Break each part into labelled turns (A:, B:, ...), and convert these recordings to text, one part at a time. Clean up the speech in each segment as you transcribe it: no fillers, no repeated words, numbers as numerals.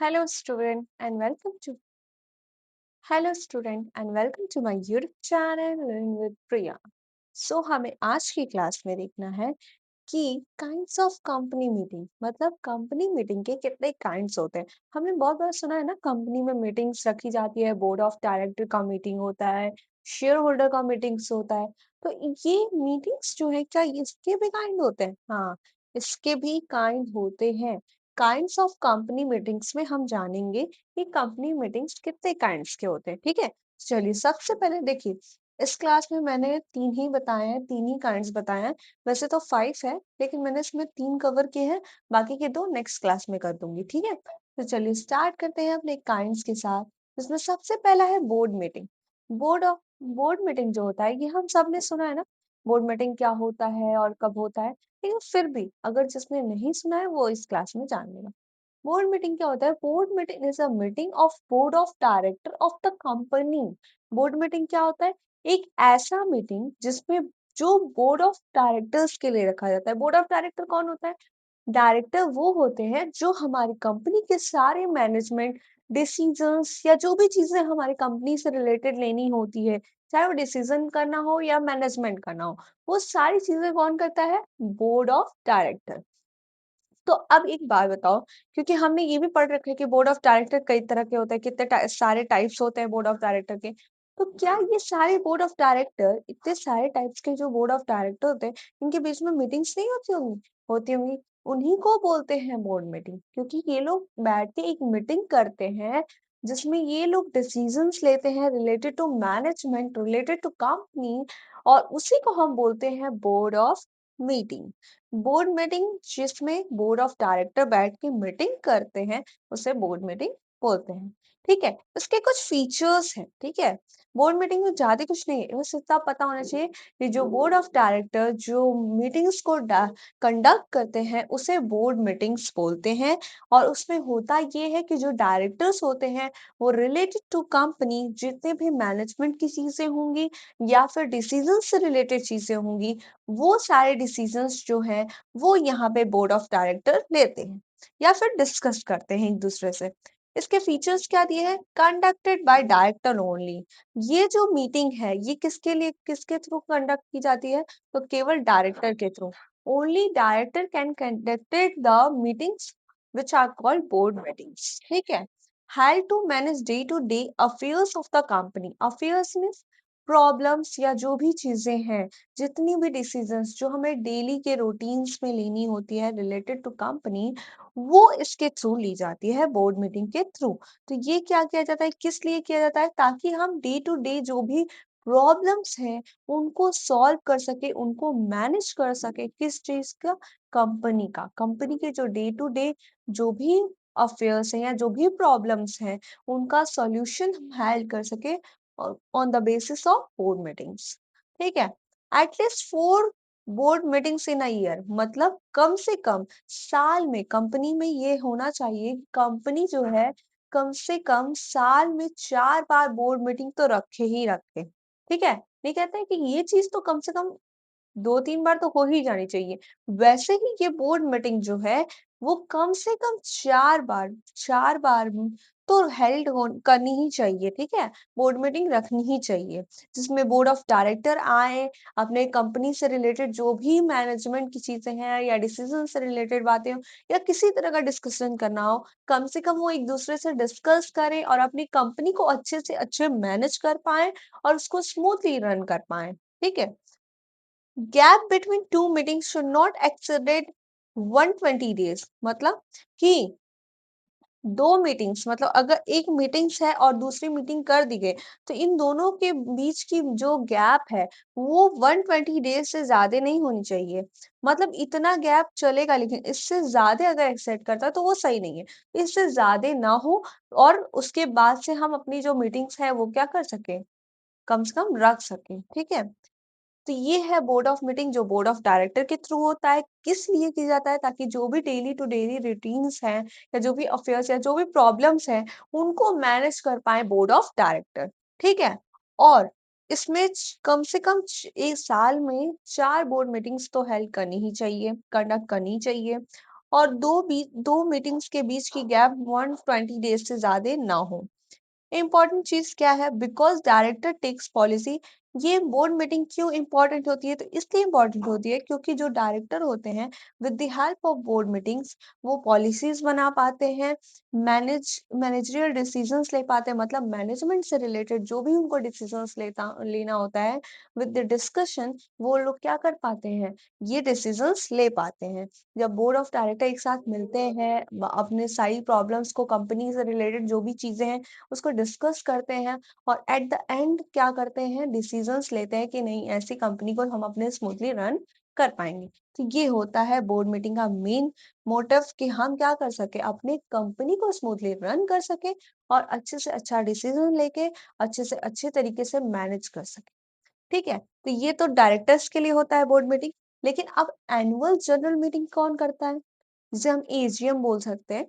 A: Hello, student, and welcome to my YouTube channel Learning with Priya. हमें आज की class में देखना है कि काइंड्स ऑफ कंपनी मीटिंग मतलब कंपनी मीटिंग के कितने काइंड्स होते हैं। हमने बहुत बार सुना है ना, कंपनी में मीटिंग्स रखी जाती है, बोर्ड ऑफ डायरेक्टर का मीटिंग होता है, शेयर होल्डर का मीटिंग्स होता है। तो ये मीटिंग्स जो है, क्या इसके भी काइंड होते हैं? हाँ, इसके भी काइंड होते हैं। काइंड्स ऑफ कंपनी मीटिंग्स में हम जानेंगे कि कंपनी मीटिंग्स कितने काइंड्स के होते हैं। ठीक है, चलिए सबसे पहले देखिए, इस क्लास में मैंने तीन ही बताए हैं, तीन ही काइंड्स बताए हैं। वैसे तो 5 है, लेकिन मैंने इसमें 3 कवर किए हैं, बाकी के 2 नेक्स्ट क्लास में कर दूँगी, ठीक है? तो चलिए स्टार्ट करते हैं अपने काइंड्स के साथ। इसमें सबसे पहला है बोर्ड मीटिंग। बोर्ड मीटिंग जो होता है, ये हम सब ने सुना है ना, बोर्ड मीटिंग क्या होता है और कब होता है, लेकिन फिर भी अगर जिसने नहीं सुना है, वो इस क्लास में जान लेगा। बोर्ड मीटिंग क्या होता है? Board meeting is a meeting of board of director of the company. Board meeting क्या होता है? एक ऐसा मीटिंग जिसमें जो बोर्ड ऑफ डायरेक्टर्स के लिए रखा जाता है। बोर्ड ऑफ डायरेक्टर कौन होता है? डायरेक्टर वो होते हैं जो हमारी कंपनी के सारे मैनेजमेंट डिसीजंस या जो भी चीजें हमारी कंपनी से रिलेटेड लेनी होती है, चाहे वो डिसीजन करना हो या मैनेजमेंट करना हो, वो सारी चीजें कौन करता है? Board of director. तो अब एक बात बताओ, क्योंकि हमने ये भी पढ़ रखा है कि बोर्ड ऑफ डायरेक्टर कई तरह के होते हैं, कितने सारे टाइप्स होते हैं बोर्ड ऑफ डायरेक्टर के। तो क्या ये सारे बोर्ड ऑफ डायरेक्टर, इतने सारे टाइप्स के जो बोर्ड ऑफ डायरेक्टर होते हैं, इनके बीच में मीटिंग्स नहीं होती होंगी? होती होंगी। उन्हीं को बोलते हैं बोर्ड मीटिंग, क्योंकि ये लोग बैठ के एक मीटिंग करते हैं जिसमें ये लोग डिसीजंस लेते हैं related to management, related to company, और उसी को हम बोलते हैं board of meeting. Board meeting जिसमें बोर्ड ऑफ डायरेक्टर बैठ के मीटिंग करते हैं, उसे बोर्ड मीटिंग बोलते हैं। ठीक है, इसके कुछ फीचर्स हैं। ठीक है, बोर्ड मीटिंग में ज्यादा कुछ नहीं है, बस इतना पता होना चाहिए कि जो बोर्ड ऑफ डायरेक्टर जो मीटिंग्स को कंडक्ट करते हैं, उसे बोर्ड मीटिंग्स बोलते हैं। और उसमें होता ये है कि जो डायरेक्टर्स होते हैं, वो रिलेटेड टू कंपनी जितने भी मैनेजमेंट की चीजें होंगी या फिर डिसीजन से रिलेटेड चीजें होंगी, वो सारे डिसीजंस जो हैं, वो यहाँ पे बोर्ड ऑफ डायरेक्टर लेते हैं या फिर डिस्कस करते हैं एक दूसरे से। इसके फीचर्स क्या दिए हैं? Conducted by director only. ये जो मीटिंग है, ये किसके लिए, किसके थ्रू कंडक्ट की जाती है? तो केवल डायरेक्टर के through. Only director can conducted the meetings which are called board meetings. ठीक है, held to manage day to day affairs of the company. Affairs means problems या जो भी चीजें हैं, जितनी भी डिसीजंस जो हमें डेली के रूटीन्स में लेनी होती है रिलेटेड टू कंपनी, वो इसके थ्रू ली जाती है, बोर्ड मीटिंग के थ्रू। तो ये क्या किया जाता है, किस लिए किया जाता है? ताकि हम डे टू डे जो भी प्रॉब्लम्स हैं, उनको सॉल्व कर सके, उनको मैनेज कर सके। किस चीज का? कंपनी का। कंपनी के जो डे टू डे जो भी अफेयर्स हैं या जो भी प्रॉब्लम्स हैं, उनका सॉल्यूशन हम हेल्प कर सके on the basis of board meetings. ठीक है, at least 4 board meetings in a year, मतलब कम से कम साल में कंपनी में ये होना चाहिए, कंपनी जो है कम से कम साल में 4 बार बोर्ड मीटिंग तो रखे ही रखे। ठीक है, ये कहते हैं कि ये चीज तो कम से कम 2-3 बार तो हो ही जानी चाहिए। वैसे ही ये बोर्ड मीटिंग जो है, वो कम से कम 4 बार तो हेल्ड हो करनी ही चाहिए, ठीक है? बोर्ड मीटिंग रखनी ही चाहिए, जिसमें बोर्ड ऑफ डायरेक्टर आए, अपने कंपनी से रिलेटेड जो भी मैनेजमेंट की चीज़ें हैं या डिसीज़न से रिलेटेड बातें हों या किसी तरह का डिस्कशन करना हो, कम से कम वो एक-दूसरे से डिस्कस करें और अपनी कंपनी को अच्छे से अच्छे मैनेज कर पाएँ और उसको स्मूथली रन कर पाएँ, ठीक है? Gap between two meetings should not exceeded 120 days, मतलब कि दो मीटिंग्स, मतलब अगर एक मीटिंग्स है और दूसरी मीटिंग कर दी गई, तो इन दोनों के बीच की जो गैप है, वो 120 डेज से ज्यादा नहीं होनी चाहिए। मतलब इतना गैप चलेगा, लेकिन इससे ज्यादा अगर एक्सेप्ट करता है तो वो सही नहीं है। इससे ज्यादा ना हो और उसके बाद से हम अपनी जो मीटिंग्स है वो क्या कर सके, कम से कम रख सके। ठीक है, तो ये है बोर्ड ऑफ मीटिंग, जो बोर्ड ऑफ डायरेक्टर के थ्रू होता है। किस लिए किया जाता है? ताकि जो भी डेली टू डेली रूटीन्स हैं या जो भी अफेयर्स या जो भी प्रॉब्लम्स हैं, उनको मैनेज कर पाए बोर्ड ऑफ डायरेक्टर। ठीक है, और इसमें कम से कम एक साल में 4 बोर्ड मीटिंग्स तो हेल्ड करनी ही चाहिए, कंडक्ट करनी ही चाहिए। और 2 मीटिंग्स के बीच की गैप 120 डेज से ज़्यादा ना हो। इम्पोर्टेंट चीज़ क्या है? Because director takes policy. ये बोर्ड मीटिंग क्यों इम्पोर्टेंट होती है? तो इसलिए इम्पोर्टेंट होती है क्योंकि जो डायरेक्टर होते हैं with the help of board meetings वो पॉलिसीज़ बना पाते हैं, मैनेजरियल डिसीजंस ले पाते हैं, मतलब मैनेजमेंट से रिलेटेड जो भी उनको डिसीजंस लेना होता है विद द डिस्कशन वो लोग क्या कर पाते हैं? ये डिसीजंस ले पाते हैं। जब बोर्ड ऑफ डायरेक्टर एक साथ मिलते हैं, अपने सारी प्रॉब्लम्स को कंपनी से रिलेटेड जो भी चीज़ें हैं उसको डिस्कस करते हैं और एट द एंड क्या करते हैं? डिसीजंस लेते हैं कि नहीं ऐसी कंपनी को हम अपने स्मूथली रन कर पाएँगे। तो ये होता है बोर्ड मीटिंग का मेन मोटिव कि हम क्या कर सकें? अपनी कंपनी को स्मूथली रन कर सकें और अच्छे से अच्छा डिसीजन लेके अच्छे से अच्छे तरीके से मैनेज कर सकें। ठीक है? तो ये तो डायरेक्टर्स के लिए होता है बोर्ड मीटिंग। लेकिन अब एनुअल जनरल मीटिंग कौन करता है? जिसे हम एजीएम बोल सकते हैं।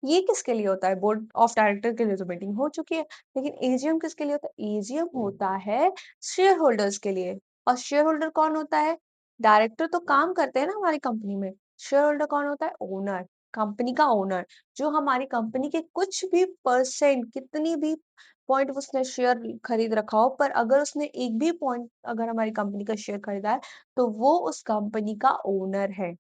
A: ये किसके लिए होता है? बोर्ड ऑफ डायरेक्टर के लिए तो मीटिंग हो चुकी है, लेकिन एजीएम किसके लिए होता है? एजीएम होता है शेयर होल्डर्स के लिए। और शेयर होल्डर कौन होता है? डायरेक्टर तो काम करते हैं ना हमारी कंपनी में। शेयर होल्डर कौन होता है? ओनर, कंपनी का ओनर, जो हमारी कंपनी के कुछ भी परसेंट कितनी भी पॉइंट उसने शेयर खरीद रखा हो, पर अगर उसने एक भी पॉइंट अगर हमारी कंपनी का शेयर खरीदा है, तो वो उस कंपनी का ओनर है।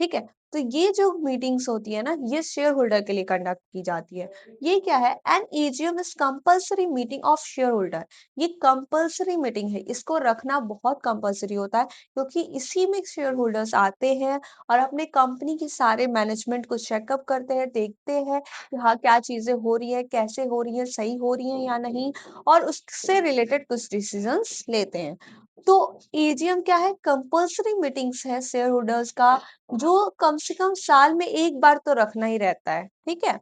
A: ठीक है? तो ये जो मीटिंग्स होती है ना, ये शेयर होल्डर के लिए कंडक्ट की जाती है। ये क्या है? An AGM is compulsory meeting of share holder. ये कंपल्सरी मीटिंग है, इसको रखना बहुत कंपल्सरी होता है क्योंकि इसी में शेयर होल्डर्स आते हैं और अपने कंपनी की सारे मैनेजमेंट को चेकअप करते हैं, देखते हैं कि हाँ, क्या चीज़ें हो रही है, कैसे हो रही है, सही हो रही है या नहीं और उससे रिलेटेड कुछ डिसीजंस लेते हैं। तो एजीएम क्या है? कंपल्सरी मीटिंग्स है शेयर होल्डर्स का जो कम से कम साल में 1 बार तो रखना ही रहता है, ठीक है?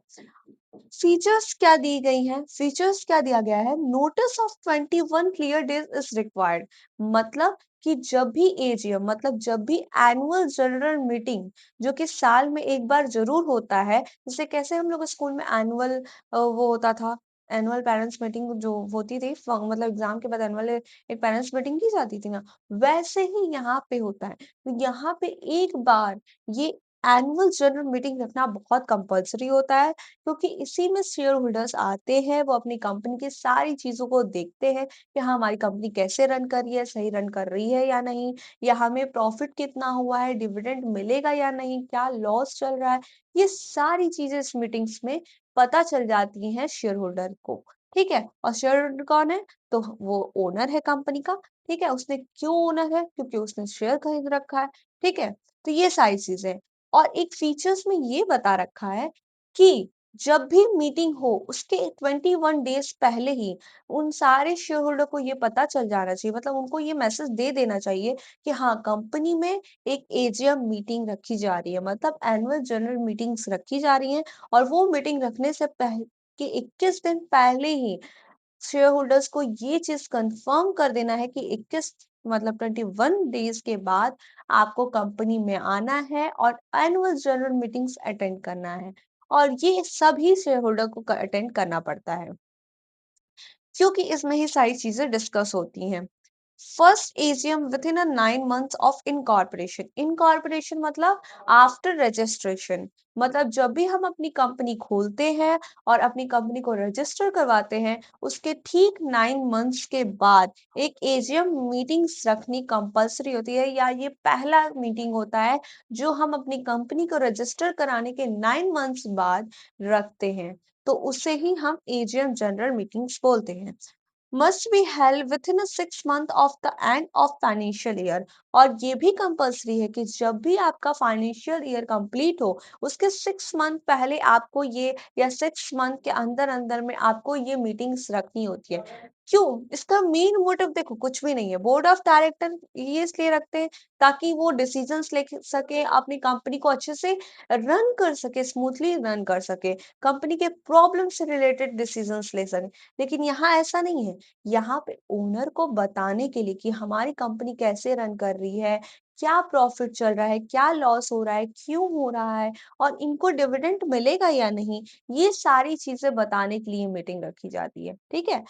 A: फीचर्स क्या दी गई हैं? फीचर्स क्या दिया गया है? Notice of 21 clear days is required. मतलब कि जब भी एजीएम मतलब जब भी एनुअल जनरल मीटिंग जो कि साल में 1 बार ज़रूर होता है, जैसे कैसे हम लोग स्कूल में एनुअल वो होता था, एनुअल पेरेंट्स मीटिंग जो होती थी मतलब एग्ज़ाम के बाद एनुअल एक पेरेंट्स मीटिंग की जाती थी ना, वैसे ही यहाँ पे होता है। तो यहाँ पे एक बार ये एनुअल जनरल मीटिंग रखना बहुत कंपल्सरी होता है क्योंकि इसी में शेयर होल्डर्स आते हैं, वो अपनी कंपनी की सारी चीज़ों को देखते हैं कि हाँ, हमारी कंपनी कैसे रन कर रही है, सही रन कर रही है या नहीं, या हमें प्रॉफिट कितना हुआ है, डिविडेंड मिलेगा या नहीं, क्या लॉस चल रहा है। ये सारी चीज़ें इस मीटिंग्स में पता चल जाती हैं शेयर होल्डर को, ठीक है? और शेयर होल्डर कौन है? तो वो ओनर है कंपनी का, ठीक है? उसने क्यों ओनर है? क्योंकि उसने शेयर खरीद रखा है, ठीक है? तो ये सारी चीज़ें। और एक फीचर्स में ये बता रखा है कि जब भी मीटिंग हो उसके 21 डेज़ पहले ही उन सारे शेयर होल्डर को ये पता चल जाना चाहिए, मतलब उनको ये मैसेज दे देना चाहिए कि हाँ, कंपनी में एक एजीएम मीटिंग रखी जा रही है, मतलब एनुअल जनरल मीटिंग्स रखी जा रही हैं और वो मीटिंग रखने से के 21 दिन पहले ही शेयर होल्डर्स को ये चीज़ कन्फर्म कर देना है कि 21 मतलब 21 डेज़ के बाद आपको कंपनी में आना है और एनुअल जनरल मीटिंग्स अटेंड करना है और ये सभी शेयर होल्डर को अटेंड करना पड़ता है। क्योंकि इसमें ही सारी चीज़ें डिस्कस होती हैं। First AGM within a 9 months of incorporation. Incorporation मतलब आफ्टर रजिस्ट्रेशन, मतलब जब भी हम अपनी कंपनी खोलते हैं और अपनी कंपनी को रजिस्टर करवाते हैं, उसके ठीक 9 मंथ्स के बाद एक एजीएम मीटिंग्स रखनी कंपल्सरी होती है या ये पहला मीटिंग होता है जो हम अपनी कंपनी को रजिस्टर कराने के 9 मंथ्स बाद रखते हैं। तो उसे ही हम एजीएम जनरल मीटिंग्स बोलते हैं। Must be held within a 6 month of the end of financial year. और ये भी कंपल्सरी है कि जब भी आपका फाइनेंशियल ईयर कंप्लीट हो उसके 6 मंथ पहले आपको ये या 6 मंथ के अंदर अंदर में आपको ये मीटिंग्स रखनी होती है। क्यों? इसका मेन मोटिव देखो कुछ भी नहीं है, बोर्ड ऑफ डायरेक्टर ये इसलिए रखते हैं ताकि वो डिसीजंस ले सके, अपनी कंपनी को अच्छे से रन कर सके, स्मूथली रन कर सके, कंपनी के प्रॉब्लम से रिलेटेड डिसीजंस ले सके। लेकिन यहाँ ऐसा नहीं है। यहाँ पे ओनर को बताने के लिए कि हमारी कंपनी कैसे रन कर रही है, क्या प्रॉफिट चल रहा है, क्या लॉस हो रहा है, क्यों हो रहा है और इनको डिविडेंड मिलेगा या नहीं, ये सारी चीज़ें बताने के लिए मीटिंग रखी जाती है, ठीक है?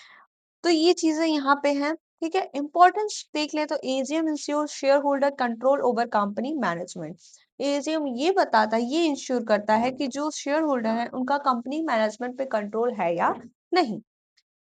A: तो ये चीज़ें यहाँ पे हैं, ठीक है? इम्पोर्टेंस देख लें तो AGM ensure share holder control over company management. AGM ये बताता है, ये इंश्योर करता है कि जो शेयर होल्डर है उनका कंपनी मैनेजमेंट पे कंट्रोल है या नहीं।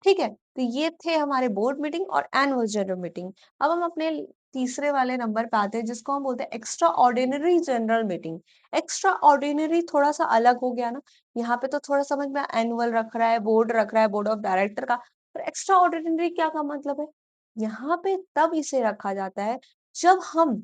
A: ठीक है? तो ये थे हमारे बोर्ड मीटिंग और एनुअल जनरल मीटिंग। अब हम अपने तीसरे वाले नंबर पे आते हैं जिसको हम बोलते हैं extra ordinary general meeting. Extra ordinary थोड़ा-सा अलग हो गया ना, यहाँ पे तो थोड़ा समझ में एनुअल रख रहा है, बोर्ड रख रहा है, बोर्ड ऑफ डायरेक्टर का, पर एक्स्ट्रा ऑर्डिनरी क्या का मतलब है? यहाँ पे तब इसे रखा जाता है जब हम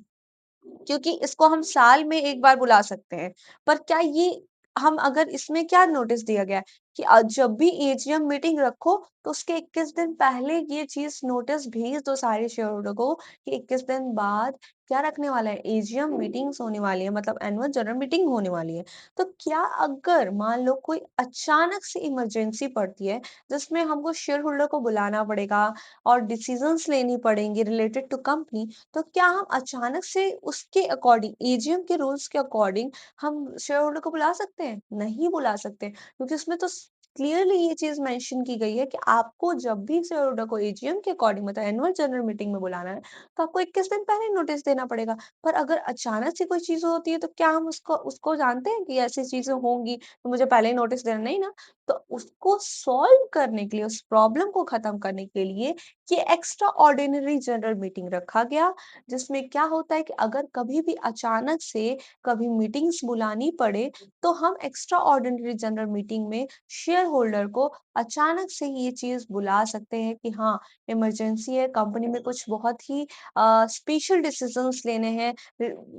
A: क्योंकि इसको हम साल में 1 बार बुला सकते हैं। पर क्या ये हम अगर इसमें क्या नोटिस दिया गया है कि जब भी एजीएम मीटिंग रखो तो उसके 21 दिन पहले ये चीज़ नोटिस भेज दो सारे शेयर होल्डर को कि 21 दिन बाद क्या रखने वाला है, एजीएम मीटिंग्स होने वाली है, मतलब एनुअल जनरल मीटिंग होने वाली है। तो क्या अगर मान लो कोई अचानक से इमरजेंसी पड़ती है जिसमें हमको शेयर होल्डर को बुलाना पड़ेगा और डिसीजंस लेनी पड़ेंगी रिलेटेड टू कंपनी, तो क्या हम अचानक से उसके अकॉर्डिंग एजीएम के रूल्स के अकॉर्डिंग हम शेयर होल्डर को बुला सकते हैं? नहीं बुला सकते क्योंकि उसमें तो क्लियरली ये चीज़ मेंशन की गई है कि आपको जब भी शेयर होल्डर को एजीएम के अकॉर्डिंग मतलब एनुअल जनरल मीटिंग में बुलाना है, तो आपको 21 दिन पहले नोटिस देना पड़ेगा। पर अगर अचानक से कोई चीज़ होती है तो क्या हम उसको उसको जानते हैं कि ऐसी चीज़ें होंगी, तो मुझे पहले ही नोटिस देना नहीं ना? तो उसको सॉल्व करने के लिए, उस प्रॉब्लम को खत्म करने के लिए ये एक्स्ट्रा ऑर्डिनरी जनरल मीटिंग रखा गया, जिसमें क्या होता है कि अगर कभी भी अचानक से कभी मीटिंग्स बुलानी पड़े, तो हम एक्स्ट्रा ऑर्डिनरी जनरल मीटिंग में शेयर होल्डर को अचानक से ये चीज़ बुला सकते हैं कि हाँ, इमरजेंसी है, कंपनी में कुछ बहुत ही स्पेशल डिसीजंस लेने हैं।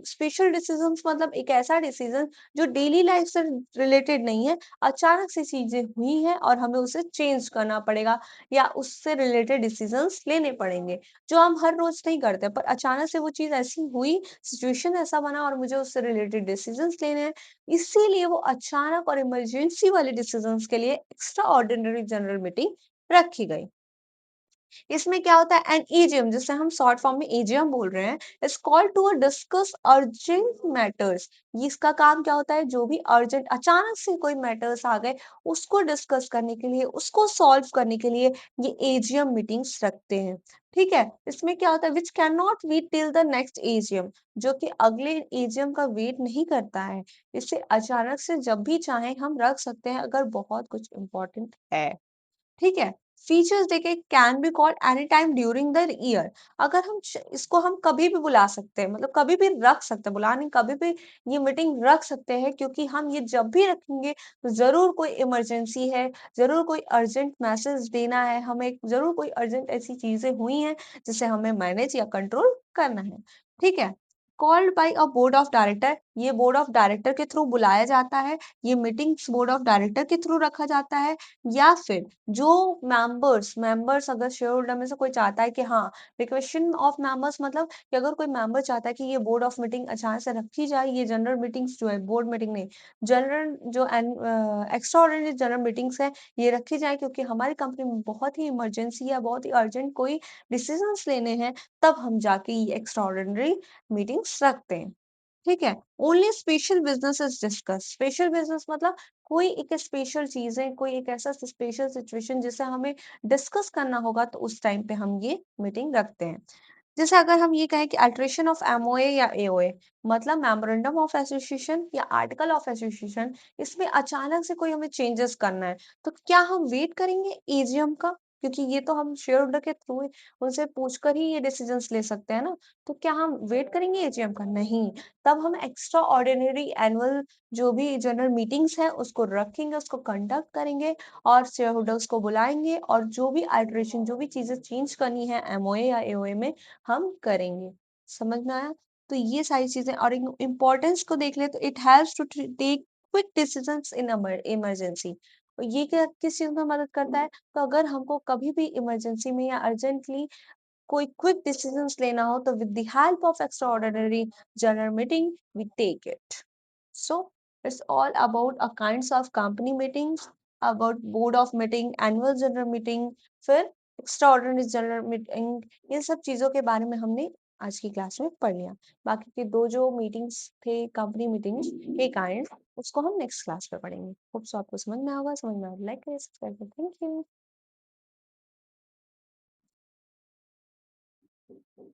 A: स्पेशल डिसीजंस मतलब एक ऐसा डिसीजन जो डेली लाइफ से रिलेटेड नहीं है, अचानक से चीज़ें हुई हैं और हमें उसे चेंज करना पड़ेगा या उससे रिलेटेड डिसीजंस लेने पड़ेंगे, जो हम हर रोज़ नहीं करते, पर अचानक से वो चीज़ ऐसी हुई, सिचुएशन ऐसा बना और मुझे उससे रिलेटेड डिसीजंस लेने हैं, इसीलिए वो अचानक और इमरजेंसी वाले डिसीजंस के लिए एक्स्ट्रा ऑर्डिनरी जनरल मीटिंग रखी गई। इसमें क्या होता है एन एजीएम जिसे हम शॉर्ट फॉर्म में एजीएम बोल रहे हैं is called to discuss urgent matters. ये इसका काम क्या होता है, जो भी अर्जेंट अचानक से कोई मैटर्स आ गए उसको डिस्कस करने के लिए, उसको सॉल्व करने के लिए ये एजीएम मीटिंग्स रखते हैं। ठीक है, इसमें क्या होता है which can not wait till the next AGM, जो कि अगले एजीएम का वेट नहीं करता है। इसे अचानक से जब भी चाहें हम रख सकते हैं अगर बहुत कुछ इंपॉर्टेंट है। ठीक है? फीचर्स देखें can be called any time during the year. अगर हम इसको हम कभी भी बुला सकते हैं, मतलब कभी भी रख सकते हैं, बुला नहीं कभी भी ये मीटिंग रख सकते हैं क्योंकि हम ये जब भी रखेंगे तो ज़रूर कोई इमरजेंसी है, ज़रूर कोई अर्जेंट मैसेज देना है, हमें ज़रूर कोई अर्जेंट ऐसी चीज़ें हुई हैं जिसे हमें मैनेज या कंट्रोल करना है। ठीक है? Called by a board of director, ये बोर्ड ऑफ डायरेक्टर के थ्रू बुलाया जाता है, ये मीटिंग्स बोर्ड ऑफ डायरेक्टर के थ्रू रखा जाता है या फिर जो मेंबर्स मेंबर्स अगर शेयर होल्डर में से कोई चाहता है कि हाँ, रिक्वेशन ऑफ मेंबर्स मतलब कि अगर कोई मेंबर चाहता है कि ये बोर्ड ऑफ मीटिंग अचानक से रखी जाए, ये जनरल मीटिंग्स जो है बोर्ड मीटिंग नहीं, जनरल जो एक्स्ट्रा ऑर्डिनरी जनरल मीटिंग्स है ये रखी जाए क्योंकि हमारी कंपनी में बहुत ही इमरजेंसी या बहुत ही अर्जेंट कोई डिसीजंस लेने हैं, तब हम जाके ये एक्स्ट्रा ऑर्डिनरी मीटिंग्स रखते हैं। ठीक है? Only special business is discussed. Special business मतलब कोई एक स्पेशल चीज़ है, कोई एक ऐसा स्पेशल सिचुएशन जिसे हमें डिस्कस करना होगा तो उस टाइम पे हम ये मीटिंग रखते हैं। जैसे अगर हम ये कहें कि अल्टरेशन ऑफ एमओए या एओए मतलब मेमोरेंडम ऑफ एसोसिएशन या आर्टिकल ऑफ एसोसिएशन, इसमें अचानक से कोई हमें चेंजेस करना है, तो क्या हम वेट करेंगे एजीएम का? क्योंकि ये तो हम शेयर होल्डर के थ्रू ही उनसे पूछकर ही ये डिसीजंस ले सकते हैं ना, तो क्या हम वेट करेंगे एजीएम का? नहीं, तब हम एक्स्ट्रा ऑर्डिनरी एनुअल जो भी जनरल मीटिंग्स हैं उसको रखेंगे, उसको कंडक्ट करेंगे और शेयर होल्डर्स को बुलाएँगे और जो भी अल्टरेशन जो भी चीज़ें चेंज करनी है एमओए या एओए में हम करेंगे। समझ में आया? तो ये सारी चीज़ें और इम्पोर्टेंस को देख ले तो it helps to take quick decisions in emergency. ये क्या किस चीज़ में मदद करता है? तो अगर हमको कभी भी इमरजेंसी में या अर्जेंटली कोई क्विक डिसीजंस लेना हो तो with the help of extraordinary general meeting we take it. So it's all about a kinds of company meetings, about board of meeting, annual general meeting, फिर extraordinary general meeting, इन सब चीज़ों के बारे में हमने आज की क्लास में पढ़ लिया। बाकी के 2 जो मीटिंग्स थे कंपनी मीटिंग्स के काइंड उसको हम नेक्स्ट क्लास में पढ़ेंगे। होप सो आपको समझ में होगा, समझ में आया लाइक करिए, सब्सक्राइब करिए। Thank you.